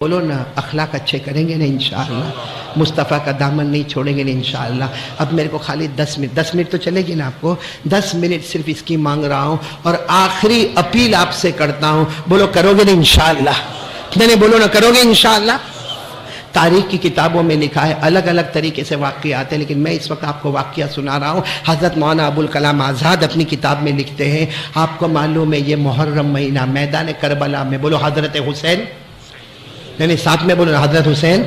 बोलो ना, अखलाक अच्छे करेंगे ना इंशाअल्लाह, मुस्तफ़ा का दामन नहीं छोड़ेंगे ना इंशाअल्लाह। अब मेरे को खाली 10 मिनट तो चलेगी ना आपको, 10 मिनट सिर्फ इसकी मांग रहा हूँ और आखिरी अपील आपसे करता हूँ, बोलो करोगे ना इंशाअल्लाह? नहीं बोलो ना, करोगे इंशाअल्लाह? तारीख की किताबों में लिखा है, अलग अलग तरीके से वाक़े आते हैं, लेकिन मैं इस वक्त आपको वाक़या सुना रहा हूँ। हज़रत मौलाना अबुल कलाम आज़ाद अपनी किताब में लिखते हैं, आपको मालूम है ये मुहर्रम महीना मैदान करबला में, बोलो हज़रत हुसैन, नहीं साथ में बोलो हज़रत हुसैन।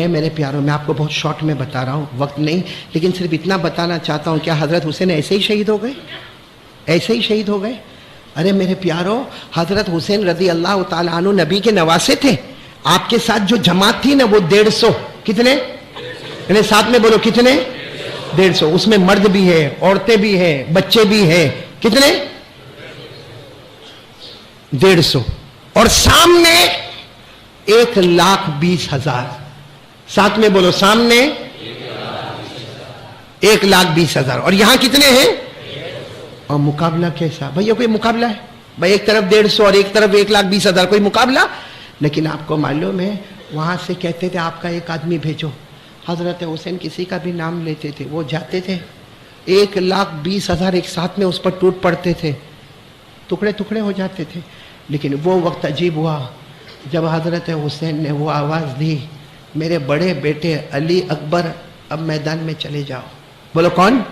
मेरे प्यारों, मैं आपको बहुत शॉर्ट में बता रहा हूँ, वक्त नहीं, लेकिन सिर्फ इतना बताना चाहता हूँ, क्या हज़रत हुसैन ऐसे ही शहीद हो गए? ऐसे ही शहीद हो गए? अरे मेरे प्यारों, हज़रत हुसैन रज़ी अल्लाह ताला अन्हु नबी के नवासे थे। आपके साथ जो जमात थी ना वो 150, कितने? यानी साथ में बोलो कितने? 150। उसमें मर्द भी है, औरतें भी है, बच्चे भी है, कितने? 150। और सामने 1,20,000। साथ में बोलो, सामने 1,20,000। और यहां कितने हैं? और मुकाबला कैसा भैया? कोई मुकाबला है भाई? एक तरफ 150 और एक तरफ 1,20,000, कोई मुकाबला? लेकिन आपको मालूम है वहां से कहते थे आपका एक आदमी भेजो। हजरत हुसैन किसी का भी नाम लेते थे, वो जाते थे, 1,20,000 एक साथ में उस पर टूट पड़ते थे, टुकड़े टुकड़े हो जाते थे। लेकिन वो वक्त अजीब हुआ जब हजरत हुसैन ने वो आवाज़ दी, मेरे बड़े बेटे अली अकबर अब मैदान में चले जाओ। बोलो कौन?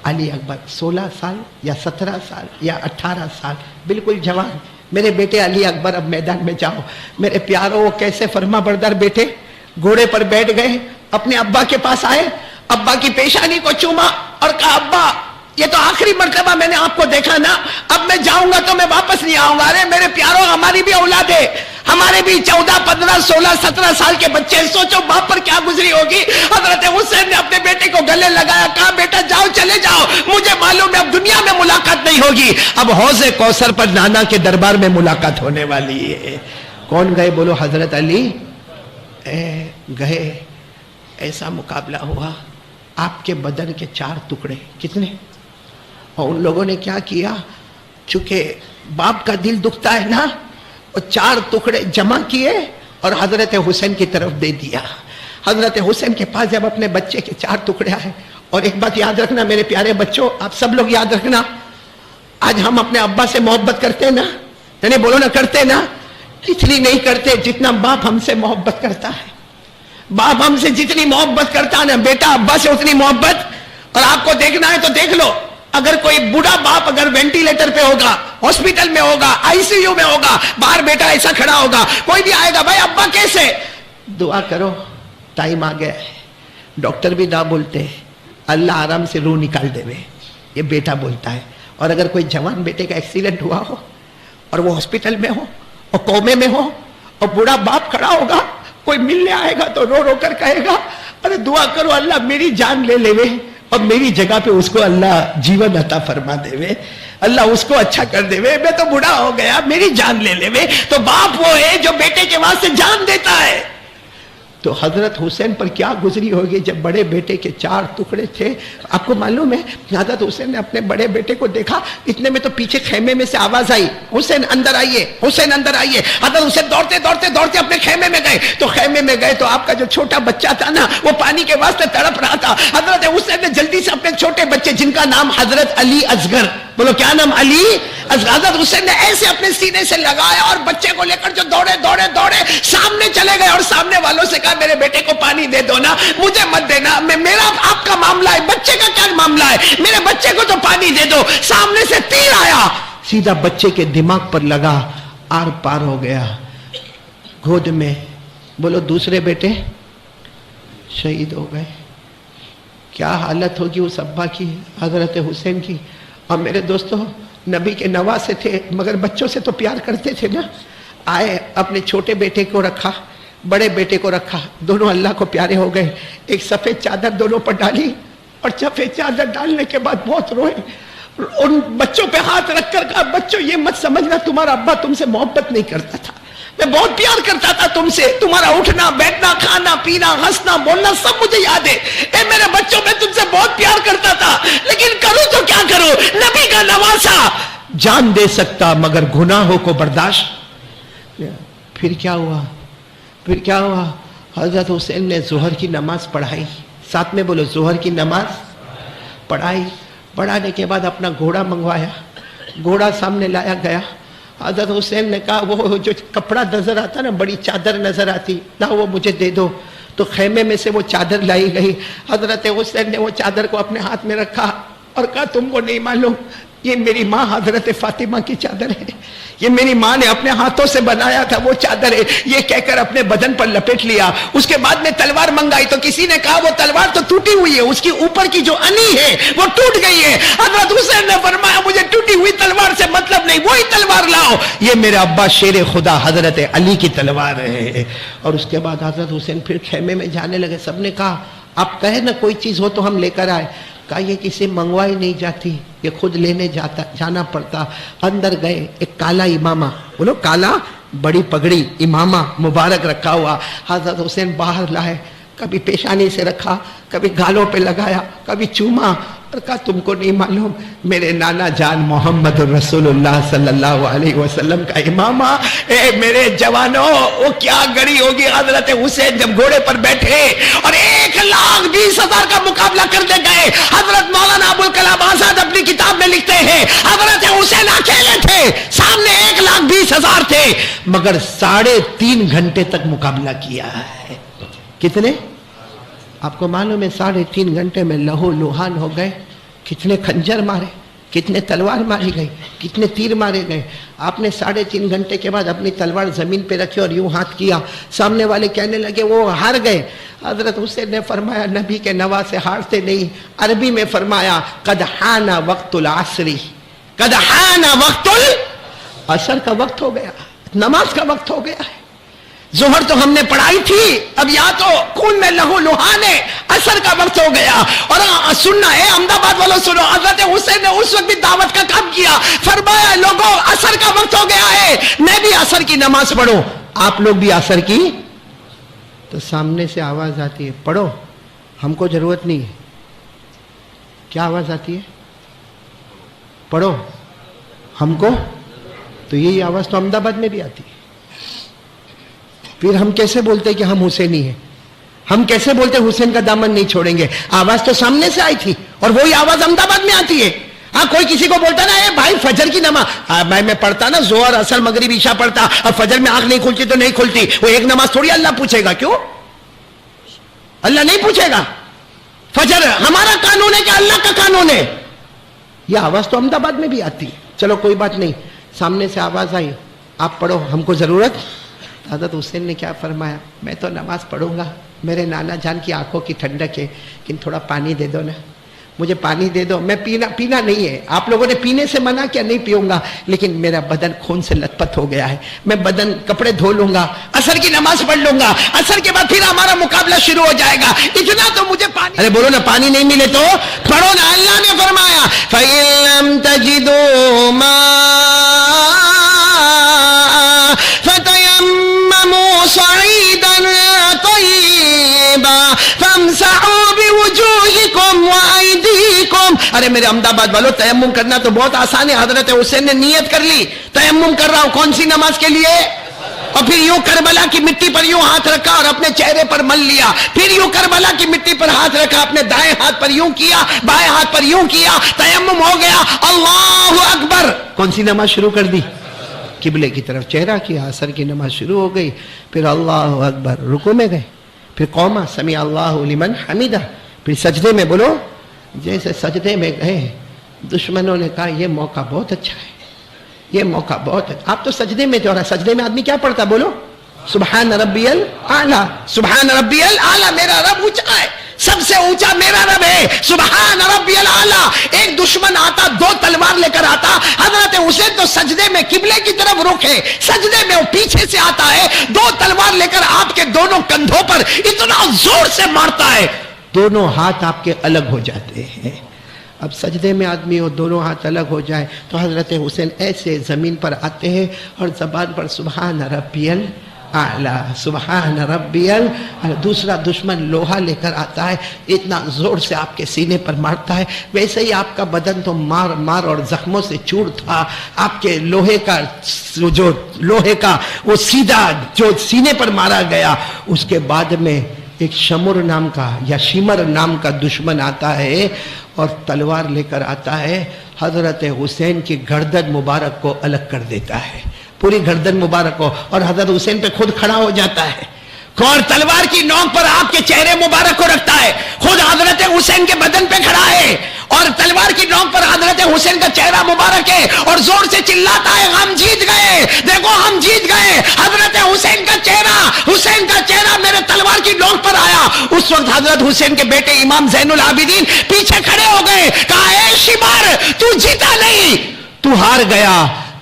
अली अकबर। 16 साल या 17 साल या 18 साल, बिल्कुल जवान, मेरे बेटे अली अकबर अब मैदान में जाओ। मेरे प्यारों, वो कैसे फर्मा बरदार बेटे घोड़े पर बैठ गए, अपने अब्बा के पास आए, अब्बा की पेशानी को चूमा और कहा, अब्बा ये तो आखिरी मर्तबा मैंने आपको देखा ना, अब मैं जाऊंगा तो मैं वापस नहीं आऊंगा। अरे मेरे प्यारों, हमारी भी औलाद है, हमारे भी 14, 15, 16, 17 साल के बच्चे, सोचो बाप पर क्या गुजरी होगी। हजरत हुसैन ने अपने बेटे को गले लगाया, कहा बेटा जाओ, चले जाओ, मुझे मालूम है अब दुनिया में मुलाकात नहीं होगी, अब हौज़े कौसर पर नाना के दरबार में मुलाकात होने वाली है। कौन गए? बोलो हजरत अली गए। ऐसा मुकाबला हुआ, आपके बदन के 4 टुकड़े, कितने? और उन लोगों ने क्या किया, चूंकि बाप का दिल दुखता है ना, और 4 टुकड़े जमा किए और हजरत हुसैन की तरफ दे दिया। हजरत हुसैन के पास जब अपने बच्चे के 4 टुकड़े आए, और एक बात याद रखना मेरे प्यारे बच्चों, आप सब लोग याद रखना, आज हम अपने अब्बा से मोहब्बत करते हैं ना, यानी बोलो ना, करते ना? इतनी नहीं करते जितना बाप हमसे मोहब्बत करता है। बाप हमसे जितनी मोहब्बत करता है ना बेटा, अब्बा से उतनी मोहब्बत। और आपको देखना है तो देख लो, अगर कोई बूढ़ा बाप अगर वेंटिलेटर पे होगा, हॉस्पिटल में होगा, आईसीयू में होगा, बाहर बेटा ऐसा खड़ा होगा, कोई भी आएगा, भाई अब्बा कैसे? दुआ करो, टाइम आ गया है। डॉक्टर भी ना बोलते, अल्लाह आराम से रूह निकाल देवे, ये बेटा बोलता है। और अगर कोई जवान बेटे का एक्सीडेंट हुआ हो और वो हॉस्पिटल में हो और कोमे में हो और बूढ़ा बाप खड़ा होगा, कोई मिलने आएगा तो रो रो कर कहेगा, अरे दुआ करो अल्लाह मेरी जान ले लेवे और मेरी जगह पे उसको अल्लाह जीवन अता फरमा देवे, अल्लाह उसको अच्छा कर देवे, मैं तो बूढ़ा हो गया, मेरी जान ले लेवे। तो बाप वो है जो बेटे के वास्ते जान देता है। तो हजरत हुसैन पर क्या गुजरी होगी जब बड़े बेटे के 4 टुकड़े थे। आपको मालूम है हजरत हुसैन ने अपने बड़े बेटे को देखा, इतने में तो पीछे खेमे में से आवाज आई, हुसैन अंदर आइए, हुसैन अंदर आइए। हजरत हुसैन दौड़ते दौड़ते दौड़ते अपने खेमे में गए। तो खेमे में गए तो आपका जो छोटा बच्चा था ना, वो पानी के वास्ते तड़प रहा था। हजरत हुसैन ने जल्दी से अपने छोटे बच्चे, जिनका नाम हजरत अली असगर, बोलो क्या नाम? अली असगर। हजरत हुसैन ने ऐसे अपने सीने से लगाया और बच्चे को लेकर जो दौड़े दौड़े दौड़े सामने चले गए और सामने वालों से कहा, मेरे बेटे को पानी दे दो ना, मुझे मत देना, मेरा आपका मामला है, बच्चे का क्या मामला है, मेरे बच्चे को तो पानी दे दो। सामने से तीर आया, सीधा बच्चे के दिमाग पर लगा, आर पार हो गया, गोद में। बोलो दूसरे बेटे शहीद हो गए। क्या हालत होगी उस अब्बा की, हजरत हुसैन की। और मेरे दोस्तों, नबी के नवासे थे मगर बच्चों से तो प्यार करते थे ना। आए, अपने छोटे बेटे को रखा, बड़े बेटे को रखा, दोनों अल्लाह को प्यारे हो गए। एक सफेद चादर दोनों पर डाली और सफेद चादर डालने के बाद बहुत रोए। उन बच्चों पे हाथ रखकर कहा, बच्चों ये मत समझना तुम्हारा अब्बा तुमसे मोहब्बत नहीं करता था, मैं बहुत प्यार करता था तुमसे, तुम्हारा उठना बैठना, खाना पीना, हंसना बोलना सब मुझे याद है। ए मेरे बच्चों, मैं तुमसे बहुत प्यार करता था, लेकिन करूं तो क्या करूं, नबी का नवासा जान दे सकता मगर गुनाहों को बर्दाश्त। پھر کیا ہوا؟ پھر کیا ہوا؟ حضرت حسین نے ظہر کی نماز پڑھائی، ساتھ میں بولو ظہر کی نماز پڑھائی۔ پڑھانے کے بعد اپنا گھوڑا منگوایا، گھوڑا سامنے لایا گیا۔ حضرت حسین نے کہا وہ جو کپڑا نظر آتا نا، بڑی چادر نظر آتی نا، وہ مجھے دے دو۔ تو خیمے میں سے وہ چادر لائی گئی۔ حضرت حسین نے وہ چادر کو اپنے ہاتھ میں رکھا اور کہا تم کو نہیں معلوم یہ میری ماں حضرت فاطمہ کی چادر ہے، یہ میری ماں نے اپنے ہاتھوں سے بنایا تھا وہ چادر ہے، یہ کہہ کر اپنے بدن پر لپیٹ لیا۔ اس کے بعد میں تلوار منگائی تو کسی نے کہا وہ تلوار تو ٹوٹی ہوئی ہے، اس کی اوپر کی جو انی ہے وہ ٹوٹ گئی ہے۔ حضرت حسین نے فرمایا مجھے ٹوٹی ہوئی تلوار سے مطلب نہیں، وہی تلوار لاؤ، یہ میرے ابا شیر خدا حضرت علی کی تلوار ہے۔ اور اس کے بعد حضرت حسین پھر خیمے میں جانے لگے۔ سب نے کہا آپ کہے نا کوئی چیز ہو تو ہم لے کر آئے۔ کہا یہ کسی منگوائی نہیں جاتی، یہ خود لینے جانا پڑتا۔ اندر گئے، ایک کالا امامہ، بولو کالا، بڑی پگڑی امامہ مبارک رکھا ہوا حضرت حسین باہر لائے، کبھی پیشانی سے رکھا، کبھی گالوں پہ لگایا، کبھی چوما، اور کہا تم کو نہیں معلوم میرے نانا جان محمد رسول اللہ صلی اللہ علیہ وسلم کا امامہ، اے میرے جوانوں وہ کیا گڑی ہوگی حضرت حسین جب گھوڑے پر بیٹھے اور 1,20,000 کا مقابلہ کرتے گئے۔ حضرت مولانا ابوالکلام آزاد اپنی کتاب میں لکھتے ہیں حضرت حسین اکیلے تھے، سامنے 1,20,000 تھے، مگر 3.5 گھنٹے تک مقابلہ کیا ہے۔ کتنے؟ آپ کو معلوم ہے 3.5 گھنٹے میں لہو لوہان ہو گئے۔ کتنے خنجر مارے، کتنے تلوار ماری گئی، کتنے تیر مارے گئے۔ آپ نے 3.5 گھنٹے کے بعد اپنی تلوار زمین پہ رکھی اور یوں ہاتھ کیا، سامنے والے کہنے لگے وہ ہار گئے۔ حضرت حسین نے فرمایا نبی کے نواسے ہارتے نہیں۔ عربی میں فرمایا قد حان وقت العصر، قد حان وقت العصر کا وقت ہو گیا، نماز کا وقت ہو گیا ہے۔ ظہر تو ہم نے پڑھائی تھی، اب یا تو خون میں لہو لہان ہے، عصر کا وقت ہو گیا۔ اور سننا ہے احمد آباد والوں سنو، حضرت حسین نے اس وقت بھی دعوت کا کام کیا، فرمایا لوگوں عصر کا وقت ہو گیا ہے، میں بھی عصر کی نماز پڑھوں، آپ لوگ بھی عصر کی۔ تو سامنے سے آواز آتی ہے پڑھو، ہم کو ضرورت نہیں ہے۔ کیا آواز آتی ہے؟ پڑھو ہم کو، تو یہی آواز تو احمد آباد میں بھی آتی ہے۔ پھر ہم کیسے بولتے کہ ہم حسینی ہیں؟ ہم کیسے بولتے حسین کا دامن نہیں چھوڑیں گے؟ آواز تو سامنے سے آئی تھی اور وہی آواز احمد آباد میں آتی ہے۔ ہاں کوئی کسی کو بولتا نا اے بھائی فجر کی نماز، میں پڑھتا نا ظہر اثر مغرب عشاء پڑھتا، اب فجر میں آنکھ نہیں کھلتی تو نہیں کھلتی، وہ ایک نماز تھوڑی اللہ پوچھے گا، کیوں اللہ نہیں پوچھے گا؟ فجر ہمارا قانون ہے کہ اللہ کا قانون ہے۔ یہ آواز تو احمد آباد میں بھی آتی ہے۔ چلو کوئی بات نہیں، سامنے سے آواز آئی آپ پڑھو ہم کو ضرورت۔ حضرت حسین نے کیا فرمایا میں تو نماز پڑھوں گا، میرے نانا جان کی آنکھوں کی ٹھنڈک ہے، لیکن تھوڑا پانی دے دو نا، مجھے پانی دے دو، میں پینا نہیں ہے، آپ لوگوں نے پینے سے منع کیا نہیں پیوں گا، لیکن میرا بدن خون سے لت پت ہو گیا ہے، میں کپڑے دھو لوں گا، عصر کی نماز پڑھ لوں گا، عصر کے بعد پھر ہمارا مقابلہ شروع ہو جائے گا، اتنا تو مجھے پانی۔ ارے بولو نا پانی نہیں ملے تو پڑھو نا، اللہ نے فرمایا فَإِن لَّمْ تَجِدُوا مَاءً فَتَيَمَّمُوا صَعِيدًا طَيِّبًا فَامْسَحُوا بِوُجُوهِكُمْ وَأَيْدِيكُمْ۔ ارے میرے احمد آباد والوں، تیمم کرنا تو بہت آسان ہے۔ حضرت حسین نے نیت کر لی تیمم کر رہا ہوں، کون سی نماز کے لیے؟ اور پھر یوں کربلا کی مٹی پر یوں ہاتھ رکھا اور اپنے چہرے پر مل لیا، پھر یوں کربلا کی مٹی پر ہاتھ رکھا، اپنے دائیں ہاتھ پر یوں کیا، بائیں ہاتھ پر یوں کیا، تیمم ہو گیا، اللہ اکبر۔ کون سی نماز شروع کر دی؟ قبلے کی طرف چہرہ کیا، عصر کی نماز شروع ہو گئی، پھر اللہ اکبر، رکوع میں گئے، پھر قوما سمع اللہ لمن حمیدہ، پھر سجدے میں بولو۔ جیسے سجدے میں گئے دشمنوں نے کہا یہ موقع بہت اچھا ہے، یہ موقع بہت اچھا۔ آپ تو سجدے میں تھے، اور سجدے میں آدمی کیا پڑھتا بولو؟ سبحان ربی الاعلیٰ، سبحان ربی الاعلیٰ، میرا رب اونچا ہے، سب سے اونچا میرا رب ہے، سبحان ربی الاعلیٰ۔ ایک دشمن آتا 2 تلوار لے کر آتا، حضرت حسین تو سجدے میں قبلے کی طرف رخ ہے، سجدے میں وہ پیچھے سے آتا ہے، 2 تلوار لے کر آپ کے دونوں کندھوں پر اتنا زور سے مارتا ہے، دونوں ہاتھ آپ کے الگ ہو جاتے ہیں۔ اب سجدے میں آدمی ہو، دونوں ہاتھ الگ ہو جائے تو حضرت حسین ایسے زمین پر آتے ہیں اور زبان پر سبحان ربی आला, सुबहान रब्बियल। दूसरा दुश्मन लोहा लेकर आता है, इतना जोर से आपके सीने पर मारता है, वैसे ही आपका बदन तो मार मार और जख्मों से चूर था। आपके लोहे का वो सीधा जो सीने पर मारा गया, उसके बाद में एक शमुर नाम का या शिमर नाम का दुश्मन आता है और तलवार लेकर आता है, हजरत हुसैन की गर्दन मुबारक को अलग कर देता है, पूरी गर्दन मुबारक को, और हजरत हुसैन पे खुद खड़ा हो जाता है और तलवार की नोक पर आपके चेहरे मुबारक को रखता है, खुद हजरत हुसैन के बदन पे खड़ा है और तलवार की नोक पर हजरत हुसैन का चेहरा मुबारक है और जोर से चिल्लाता है, हम जीत गए, देखो हम जीत गए। हजरत हुसैन का चेहरा मेरे तलवार की नोक पर आया। उस वक्त हजरत हुसैन के बेटे इमाम ज़ैनुल आबिदीन पीछे खड़े हो गए, कहा, ए शिमर, तू जीता नहीं, तू हार गया।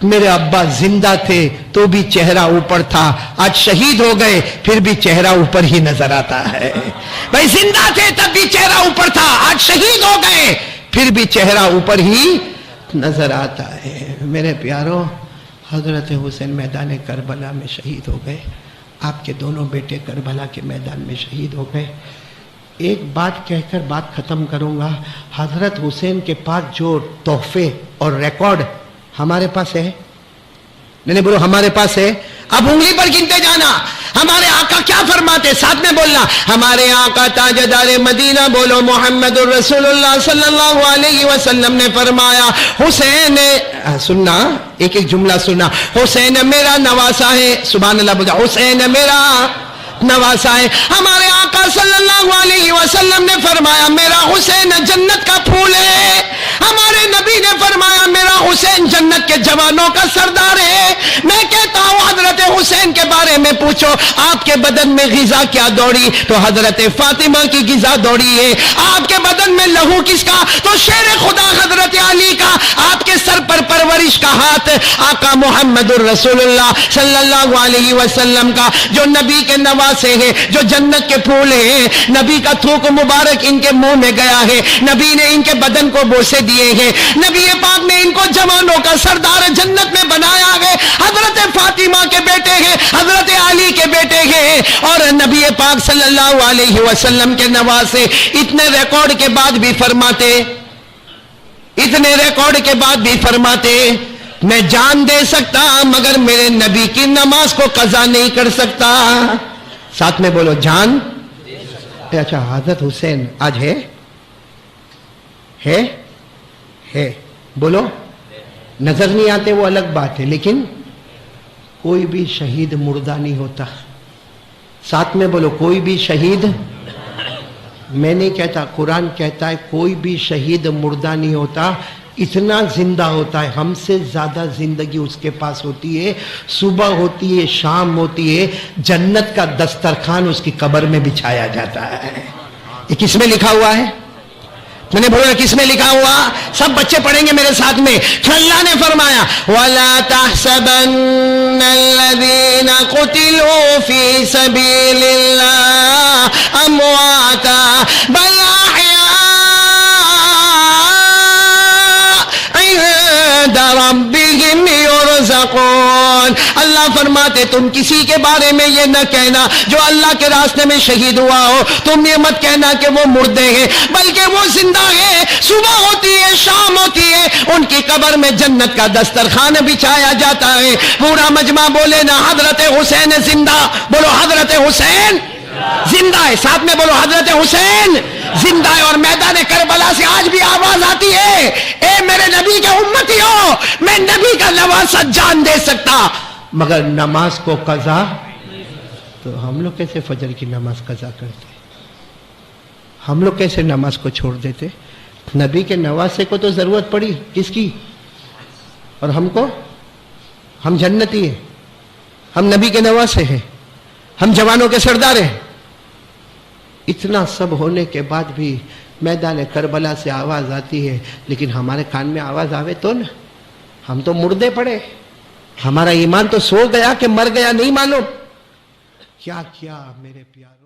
मेरे अब्बा जिंदा थे तो भी चेहरा ऊपर था, आज शहीद हो गए फिर भी चेहरा ऊपर ही नजर आता है। भाई जिंदा थे तब भी चेहरा ऊपर था, आज शहीद हो गए फिर भी चेहरा ऊपर ही नजर आता है। मेरे प्यारो, हजरत हुसैन मैदान करबला में शहीद हो गए, आपके दोनों बेटे करबला के मैदान में शहीद हो गए। एक बात कहकर बात खत्म करूंगा, हजरत हुसैन के पास जो तोहफे और रिकॉर्ड हमारे पास है, मैंने बोलो हमारे पास है, अब उंगली पर गिनते जाना। हमारे आका क्या फरमाते, साथ में बोलना, हमारे आका ताजदार मदीना बोलो मोहम्मदुर रसूलुल्लाह सल्लल्लाहु अलैहि वसल्लम ने फरमाया, हुसैन, सुनना एक एक जुमला सुनना, हुसैन मेरा नवासा है, सुभान अल्लाह बोला, हुसैन मेरा नवासा है। हमारे आका सल्लल्लाहु अलैहि वसल्लम ने फरमाया, मेरा हुसैन जन्नत का फूल है। हमारे नबी ने फरमाया, मेरा हुसैन जन्नत के जवानों का सरदार है। मैं कहता हूं, हजरत हुसैन के बारे में पूछो, आपके बदन में गिजा क्या दौड़ी, तो हजरत फातिमा की गिजा दौड़ी है। आपके बदन में लहू किसका, तो शेर खुदा हजरत अली का। आपके सर पर परवरिश का हाथ आका मुहम्मदुर रसूलुल्लाह सल्लल्लाहु अलैहि वसल्लम का, जो नबी के नवासे हैं, जो जन्नत के फूल हैं। नबी का थूक मुबारक इनके मुंह में गया है, नबी ने इनके बदन को बोसे दिए हैं, नबी पाक ने इनको जवानों का सरदार जन्नत में बनाया है। हजरत फातिमा के बेटे हैं, हजरत अली के बेटे हैं, और नबी पाक सल्लल्लाहु अलैहि वसल्लम के नवासे। इतने रिकॉर्ड के बाद भी फरमाते, इतने रिकॉर्ड के बाद भी फरमाते, मैं जान दे सकता मगर मेरे नबी की नमाज को कज़ा नहीं कर सकता। साथ में बोलो, जान। अच्छा, हजरत हुसैन आज है, बोलो। नजर नहीं आते वो अलग बात है, लेकिन कोई भी शहीद मुर्दा नहीं होता। साथ में बोलो, कोई भी शहीद, मैं नहीं कहता, कुरान कहता है कोई भी शहीद मुर्दा नहीं होता, इतना जिंदा होता है, हमसे ज्यादा जिंदगी उसके पास होती है। सुबह होती है, शाम होती है, जन्नत का दस्तरखान उसकी कब्र में बिछाया जाता है। ये किसमें लिखा हुआ है, मैंने बोला किसमें लिखा हुआ, सब बच्चे पढ़ेंगे मेरे साथ में। अल्लाह ने फरमाया, वला तहसबन्नल्लज़ीना कुतिलू फी सबीलिल्लाह अमवाता बल रब्बिहिम युरज़क़ून। अल्लाह फरमाते, तुम किसी के बारे में ये न कहना जो अल्लाह के रास्ते में शहीद हुआ हो, तुम ये मत कहना कि वो मुर्दे हैं, बल्कि वो जिंदा है। सुबह होती है, शाम होती है, उनकी कब्र में जन्नत का दस्तरखान बिछाया जाता है। पूरा मजमा बोले ना, हजरत हुसैन जिंदा, बोलो हजरत हुसैन जिंदा है। साथ में बोलो, हजरत हुसैन जिंदा है। और मैदान करबला से आज भी आवाज आती है, ए मेरे नबी के उम्मतियों, मैं नबी का नवासा जान दे सकता मगर नमाज को कज़ा, तो हम लोग कैसे फजर की नमाज कज़ा करते, हम लोग कैसे नमाज को छोड़ देते। नबी के नवासे को तो जरूरत पड़ी किसकी, और हमको, हम जन्नती हैं, हम नबी के नवासे हैं, हम जवानों के सरदार हैं। इतना सब होने के बाद भी मैदान करबला से आवाज आती है, लेकिन हमारे कान में आवाज आवे तो ना, हम तो मुर्दे पड़े, हमारा ईमान तो सो गया कि मर गया नहीं मालूम। क्या क्या मेरे प्यारे।